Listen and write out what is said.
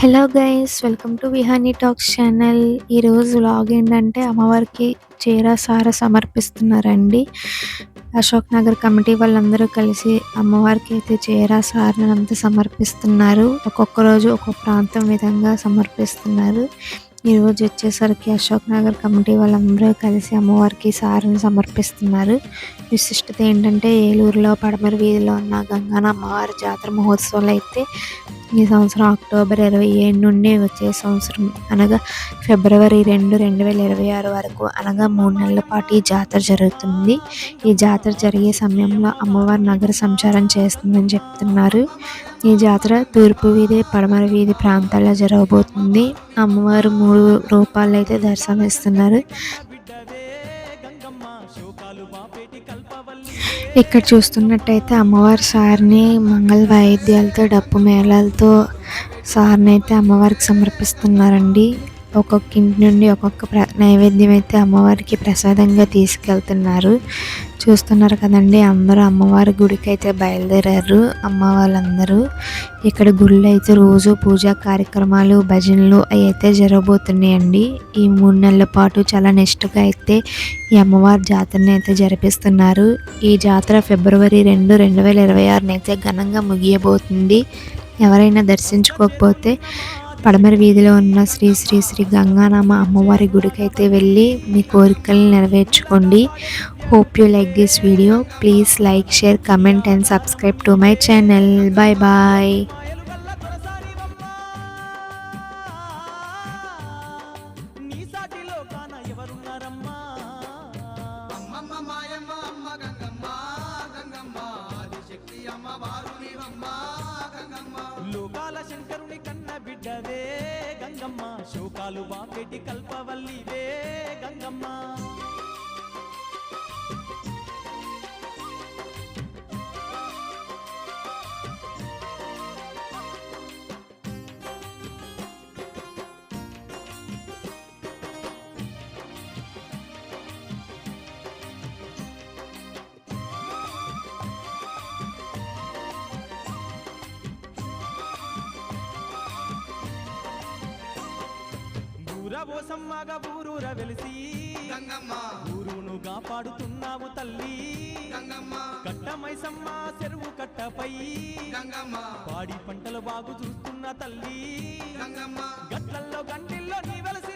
Hello guys, welcome to Vihani talks channel. ఈరోజు vlog ఏంటంటే అమ్మవారికి చీర సార సమర్పిస్తున్నారండి. అశోక్ నగర్ కమిటీ వాళ్ళందరూ కలిసి అమ్మవారికి అయితే చీర సారను అంతా సమర్పిస్తున్నారు. ఒక్కొక్క రోజు ఒక్కొక్క ప్రాంతం విధంగా సమర్పిస్తున్నారు. ఈరోజు వచ్చేసరికి అశోక్ నగర్ కమిటీ వాళ్ళందరూ కలిసి అమ్మవారికి సారను సమర్పిస్తున్నారు. విశిష్టత ఏంటంటే ఏలూరులో పడమర వీధిలో ఉన్న గంగాన అమ్మవారి జాతర మహోత్సవాలు అయితే ఈ సంవత్సరం అక్టోబర్ 27 నుండి వచ్చే సంవత్సరం అనగా ఫిబ్రవరి 2, 2026 వరకు అనగా 3 నెలల పాటు ఈ జాతర జరుగుతుంది. ఈ జాతర జరిగే సమయంలో అమ్మవారి నగర సంచారం చేస్తుందని చెప్తున్నారు. ఈ జాతర తూర్పు వీధి, పడమర వీధి ప్రాంతాల్లో జరగబోతుంది. అమ్మవారు 3 రూపాల్లో అయితే దర్శనమిస్తున్నారు. ఇక్కడ చూస్తున్నట్టయితే అమ్మవారి సారిని మంగళ వాయిద్యాలతో, డప్పు మేళాలతో సారిని అయితే అమ్మవారికి సమర్పిస్తున్నారండి. ఒక్కొక్క ఇంటి నుండి ఒక్కొక్క నైవేద్యం అయితే అమ్మవారికి ప్రసాదంగా తీసుకెళ్తున్నారు. చూస్తున్నారు కదండి, అందరూ అమ్మవారి గుడికి అయితే బయలుదేరారు. అమ్మ వాళ్ళందరూ ఇక్కడ గుళ్ళు అయితే రోజు పూజా కార్యక్రమాలు, భజనలు అవి అయితే జరగబోతున్నాయండి. ఈ 3 నెలల పాటు చాలా నిష్ఠగా అయితే ఈ అమ్మవారి జాతరని అయితే జరిపిస్తున్నారు. ఈ జాతర ఫిబ్రవరి 2, 2026 అయితే ఘనంగా ముగియబోతుంది. ఎవరైనా దర్శించుకోకపోతే పడమర వీధిలో ఉన్న శ్రీ శ్రీ శ్రీ గంగానామ అమ్మవారి గుడికి అయితే వెళ్ళి మీ కోరికలను నెరవేర్చుకోండి. Hope you like this video. Please like, share, comment and subscribe to my channel. Bye bye. లోకాల శంకరుని కన్న బిడ్డవే గంగమ్మ, శోకాలు బాపెటి కల్పవల్లివే గంగమ్మ. ఊరవోసమ్మగా ఊరూర వెలిసి గంగమ్మ, ఊరును కాపాడుతున్నావు తల్లి గంగమ్మ. కట్టమైసమ్మ చెరువు కట్టపై గంగమ్మ, పాడి పంటలు బాగు చూస్తున్న తల్లి గంగమ్మ. గట్లల్లో గంటిల్లో నీ వెలసి